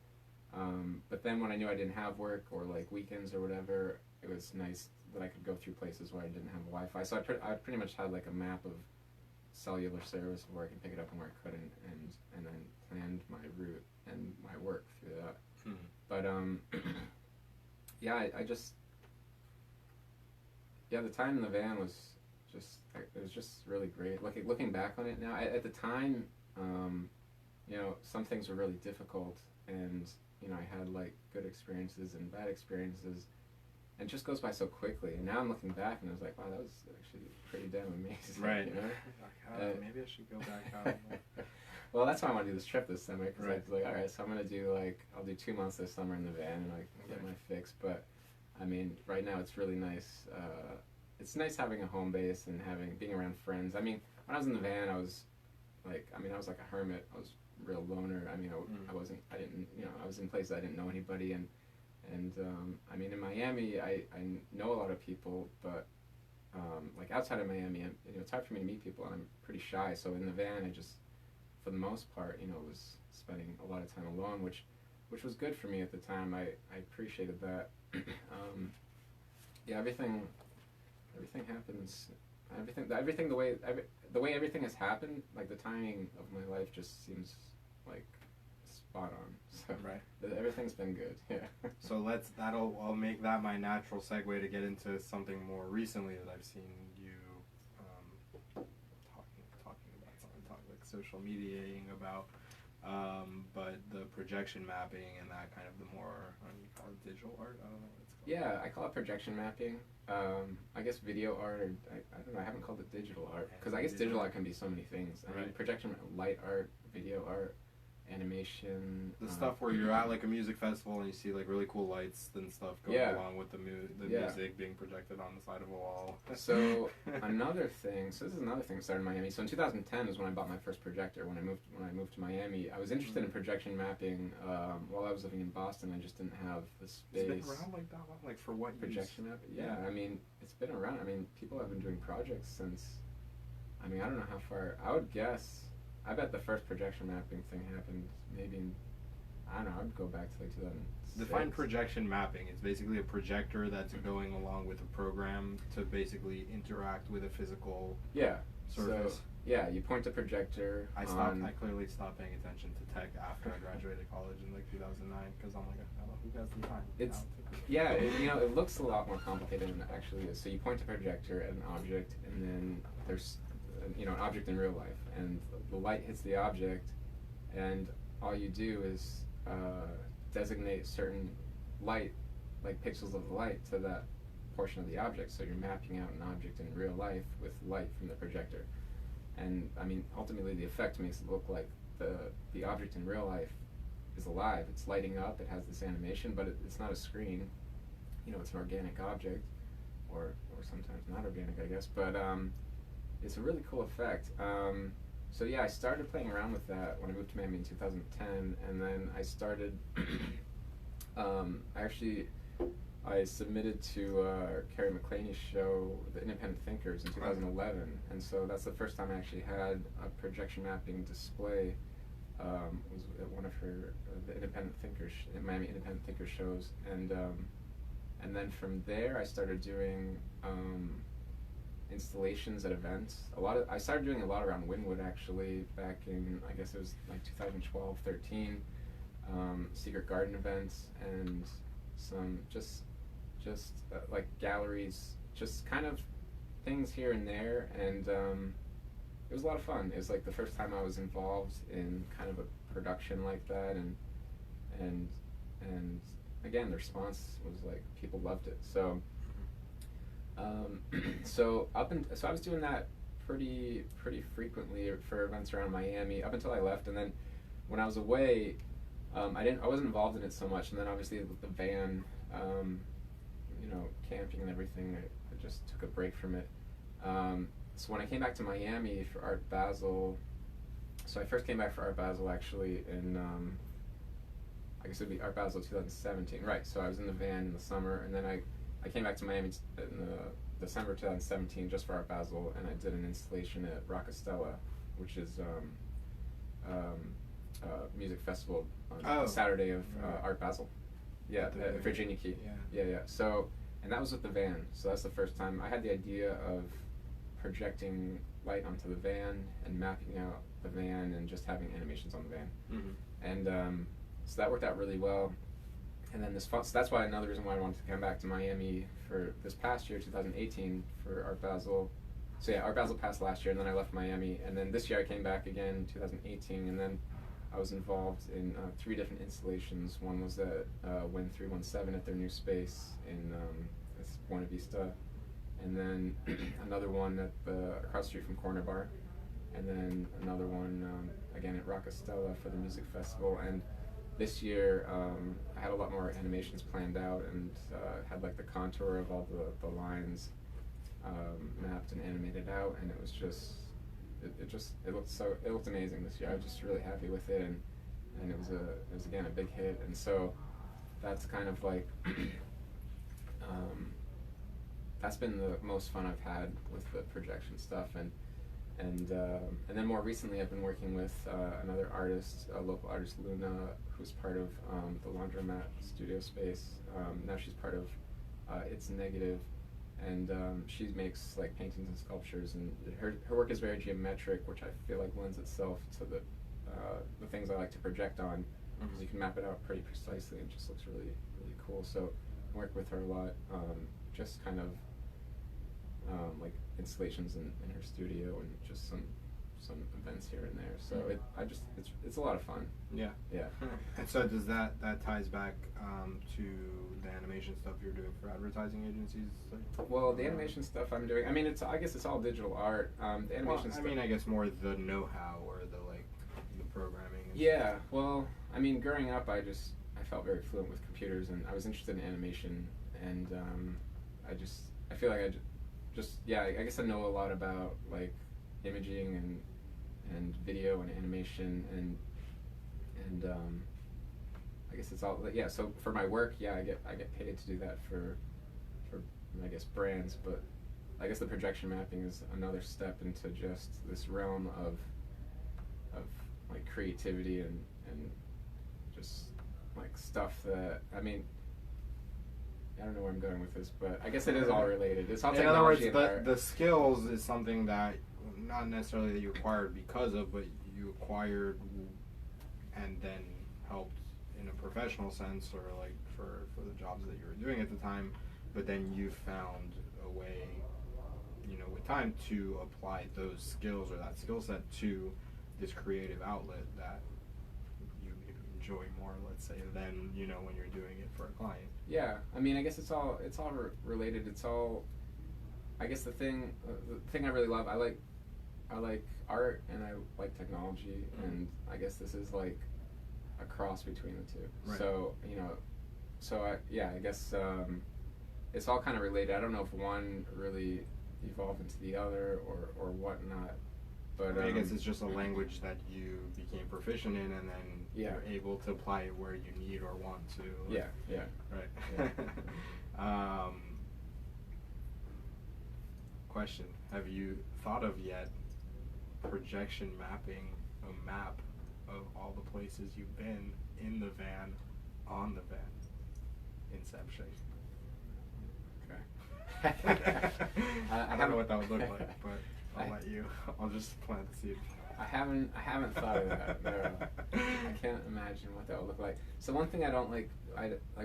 But then when I knew I didn't have work or like weekends or whatever, it was nice that I could go through places where I didn't have Wi-Fi. So I pretty much had like a map of cellular service where I could pick it up and where I couldn't, and then planned my route and my work through that. But yeah, I just the time in the van was just really great. Looking back on it now, at the time, some things were really difficult, and I had like good experiences and bad experiences, and it just goes by so quickly. And now I'm looking back, and I was like, wow, that was actually pretty damn amazing. Right. Maybe I should go back out. Well, that's why I want to do this trip this summer, because I was like, all right, so I'm gonna do I'll do 2 months this summer in the van and get my fix. But I mean, right now it's really nice. It's nice having a home base and being around friends. I mean, when I was in the van, I was like a hermit. I was a real loner. I mean, I was in places I didn't know anybody, and I mean, in Miami, I know a lot of people, but like outside of Miami, it's hard for me to meet people, and I'm pretty shy. So in the van, I just, for the most part, was spending a lot of time alone, which was good for me at the time. I appreciated that. Yeah, everything happens. Everything the way everything has happened, like the timing of my life just seems like spot on. So Right. Everything's been good. Yeah. So I'll make that my natural segue to get into something more recently that I've seen you talking about something like social mediating about, but the projection mapping and that kind of the more you call it digital art. I don't know what it's called. Yeah, I call it projection mapping. I guess video art, or I don't know. I haven't called it digital art because I guess digital art can be so many things. I mean, projection, light art, video art, animation. The stuff where you're at like a music festival and you see like really cool lights and stuff going along with the music being projected on the side of a wall. So another thing. So this is another thing that started in Miami. So in 2010 is when I bought my first projector. When I moved to Miami, I was interested in projection mapping. While I was living in Boston, I just didn't have the space. It's been around like that long, like for what projection mapping? Yeah, I mean it's been around. I mean people have been doing projects since. I mean I don't know how far. I would guess. I bet the first projection mapping thing happened maybe in, I don't know, I'd go back to like 2006. Define projection mapping. It's basically a projector that's going along with a program to basically interact with a physical surface. So, yeah, you point a projector. I clearly stopped paying attention to tech after I graduated college in like 2009 because I'm like, I don't know who has the time. It looks a lot more complicated than it actually is. So you point a projector at an object, and then there's an object in real life, and the light hits the object, and all you do is designate certain light, like pixels of the light, to that portion of the object. So you're mapping out an object in real life with light from the projector. And I mean, ultimately the effect makes it look like the object in real life is alive. It's lighting up, it has this animation, but it's not a screen. It's an organic object, or sometimes not organic, I guess, but it's a really cool effect. So yeah, I started playing around with that when I moved to Miami in 2010, and then I started, I submitted to Carrie McClaney's show, The Independent Thinkers, in 2011, and so that's the first time I actually had a projection mapping display. Was at one of her the Miami Independent Thinkers shows, and then from there I started doing installations at events. I started doing a lot around Wynwood actually back in, I guess it was like 2012, 13, secret garden events and some just like galleries, just kind of things here and there, and it was a lot of fun. It was like the first time I was involved in kind of a production like that, and again the response was like people loved it. So so I was doing that pretty frequently for events around Miami up until I left, and then when I was away, I wasn't involved in it so much, and then obviously with the van, camping and everything, I just took a break from it. So when I came back to Miami for Art Basel, so I first came back for Art Basel actually in I guess it would be Art Basel 2017, right? So I was in the van in the summer, and then I came back to Miami in December 2017 just for Art Basel, and I did an installation at Rockastella, which is a music festival on the Saturday of Art Basel. Yeah, at Virginia Key. Yeah. So, and that was with the van. So that's the first time I had the idea of projecting light onto the van and mapping out the van and just having animations on the van. Mm-hmm. And so that worked out really well. And then so that's why another reason why I wanted to come back to Miami for this past year, 2018, for Art Basel. So yeah, Art Basel passed last year, and then I left Miami, and then this year I came back again, 2018, and then I was involved in 3 different installations. One was at Win 317 at their new space in Buena Vista, and then another one at across the street from Corner Bar, and then another one again at Rockastella for the music festival. And this year, I had a lot more animations planned out, and had like the contour of all the lines mapped and animated out, and it was just it looked amazing this year. I was just really happy with it, and it was again a big hit, and so that's kind of like that's been the most fun I've had with the projection stuff. And then more recently, I've been working with another artist, a local artist, Luna, who's part of the Laundromat Studio Space. Now she's part of It's Negative, and she makes like paintings and sculptures, and her work is very geometric, which I feel like lends itself to the things I like to project on, because you can map it out pretty precisely, and it just looks really really cool. So I work with her a lot, just kind of like installations in her studio, and just some events here and there. So it's a lot of fun. Yeah. Yeah. And so does that ties back to the animation stuff you're doing for advertising agencies? Well, the animation stuff I'm doing, I mean, I guess it's all digital art. The animation stuff, I mean, I guess more the know-how or the programming. Yeah. Well, I mean, growing up, I felt very fluent with computers, and I was interested in animation, and I feel like I guess I know a lot about like imaging and video and animation, and I guess it's all, yeah. So for my work, yeah, I get paid to do that for I guess brands, but I guess the projection mapping is another step into just this realm of like creativity and just like stuff that, I mean, I don't know where I'm going with this, but I guess it is all related. It's all technology. In other words, the skills is something that not necessarily that you acquired because of, but you acquired and then helped in a professional sense, or like for the jobs that you were doing at the time. But then you found a way, with time, to apply those skills or that skill set to this creative outlet that you enjoy more, let's say, than when you're doing it for a client. Yeah, I mean, I guess it's all related. It's all, I guess the thing I really love. I like art, and I like technology, and I guess this is like a cross between the two. Right. So I guess it's all kind of related. I don't know if one really evolved into the other or whatnot. But I guess it's just a question that you became proficient in, and then you're able to apply it where you need or want to. Yeah. Right. Yeah. Question: have you thought of yet projection mapping a map of all the places you've been in the van, on the van? Inception. Okay. I don't know what that would look like, but I'll just plant the seed. I haven't thought of that. No. I can't imagine what that would look like. So one thing I don't like,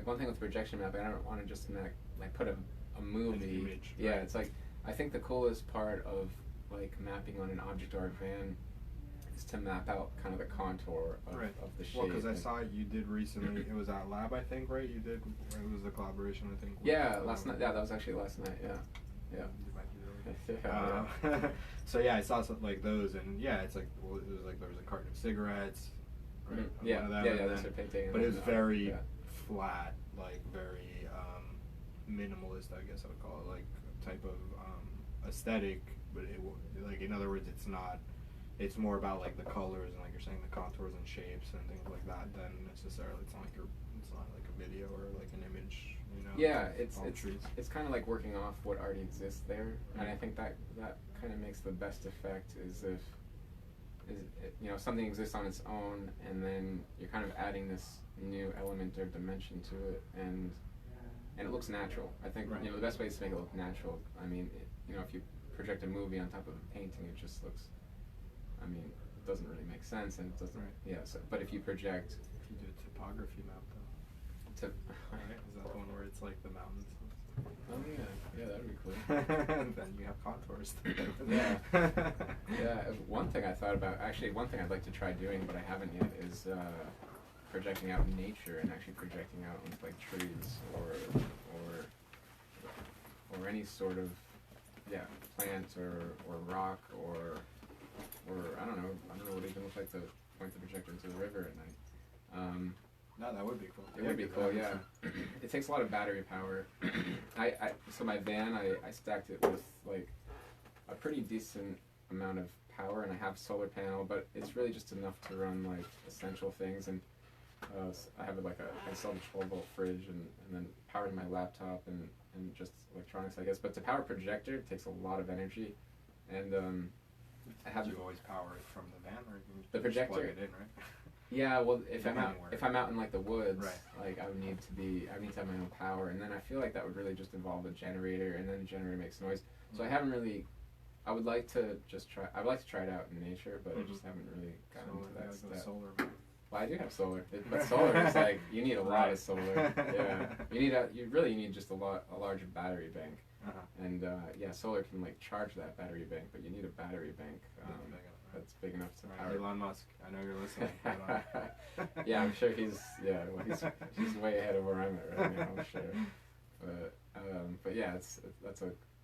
one thing with projection mapping, I don't want to just like put a movie. An image. Yeah, right. It's like, I think the coolest part of like mapping on an object art van is to map out kind of the contour of the shape. Well, because I saw you did recently. It was at Lab, I think, right? You did. It was the collaboration, I think. Yeah, last night. Yeah, that was actually last night. Yeah. So yeah, I saw something like those, and yeah, it's like, well, it was like there was a carton of cigarettes. Right? Mm-hmm. Yeah, that's what painting. But it was very flat, like very minimalist, I guess I would call it, like type of aesthetic. But like, in other words, it's not. It's more about like the colors and, like you're saying, the contours and shapes and things like that than necessarily. It's not like a video or like an image. Yeah, it's kind of like working off what already exists there, and I think that kind of makes the best effect is if something exists on its own, and then you're kind of adding this new element or dimension to it, and it looks natural. I think the best way is to make it look natural. I mean, if you project a movie on top of a painting, it just looks. I mean, it doesn't really make sense, and it doesn't. Right. Yeah. So, but if you project. If you do a topography map, though. Right? Is that the one where it's like the mountains? Oh yeah, that'd be cool. Then you have contours. Yeah. One thing I thought about, actually, one thing I'd like to try doing, but I haven't yet, is projecting out nature and actually projecting out with like trees or any sort of plant or rock or I don't know what it even looks like to point the projector into the river at night. No, that would be cool. It would be cool, yeah. It takes a lot of battery power. So my van, I stacked it with like a pretty decent amount of power, and I have solar panel, but it's really just enough to run like essential things. And I have I installed a 12-volt fridge, and then powered my laptop, and and just electronics, I guess. But to power a projector, it takes a lot of energy, and I have. Do you always power it from the van, or you can the projector? plug it in, right? Yeah, well, if I'm Anywhere. out in like the woods, Right. like I need to have my own power, and then I feel like that would really just involve a generator, and then the generator makes noise. So I haven't really. I would like to just try. I'd like to try it out in nature, but I just haven't really gotten to that step. Solar, man. Well, I do have solar, but solar is like you need a lot of solar. Yeah, you really need just a larger battery bank, and solar can like charge that battery bank, but you need a battery bank that's big enough to power. Elon Musk, I know you're listening. Yeah, I'm sure he's way ahead of where I'm at right now. I'm sure, but yeah,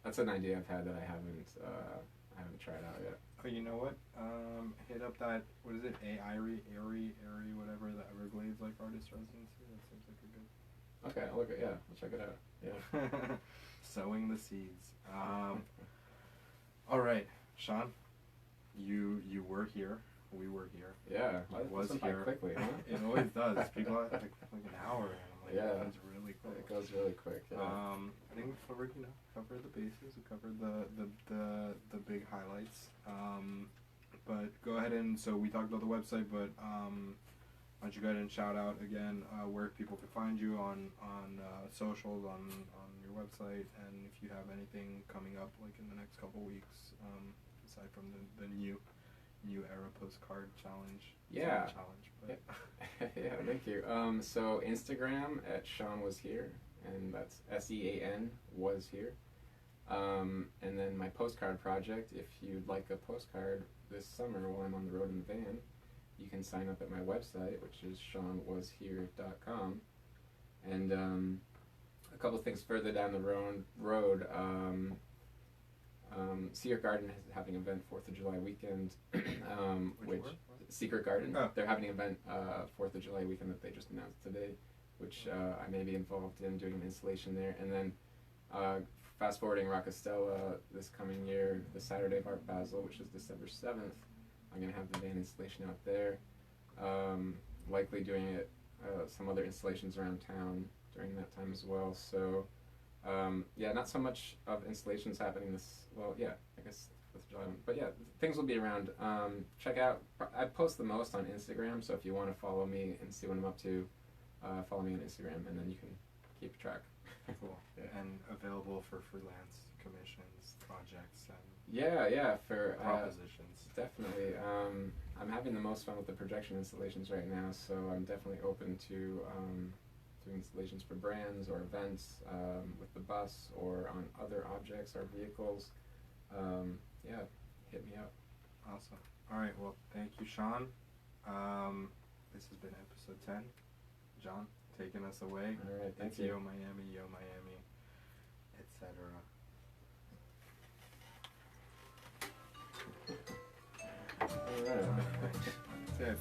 that's an idea I've had that I haven't tried out yet. Oh, you know what? Hit up that, what is it, Airy, whatever, the Everglades like artist residency. That seems like a good. Okay, I'll check it out. Yeah. Sowing the seeds. All right, Sean. You were here. We were here. Yeah, it was here. Quickly, huh? It always does. People are like an hour, and I'm like, yeah, that's really cool. It goes really quick. Yeah. I think we covered the bases. We covered the big highlights. But go ahead and so we talked about the website, but why don't you go ahead and shout out again where people can find you on socials, on your website, and if you have anything coming up like in the next couple weeks, aside from the new era postcard challenge. Yeah. But. Yeah, thank you. So Instagram at SeanWasHere, and that's SEAN was here. And then my postcard project, if you'd like a postcard this summer while I'm on the road in the van, you can sign up at my website, which is SeanWasHere.com. And a couple things further down the road, Secret Garden is having an event 4th of July weekend, which Secret Garden, they're having an event 4th of July weekend that they just announced today, which I may be involved in doing an installation there. And then fast forwarding Rockastella this coming year, the Saturday of Art Basel, which is December 7th, I'm going to have the van installation out there. Likely doing it some other installations around town during that time as well. So not so much of installations happening I guess 4th of July, but yeah, things will be around. Check out, I post the most on Instagram, so if you want to follow me and see what I'm up to, follow me on Instagram, and then you can keep track. Cool. Yeah. And available for freelance commissions, projects, and for propositions. Definitely. I'm having the most fun with the projection installations right now, so I'm definitely open to doing installations for brands or events with the bus or on other objects or vehicles. Hit me up. Awesome. All right. Well, thank you, Sean. This has been episode 10. John, taking us away. All right. Thank you. Yo Miami, etc. All right. All right.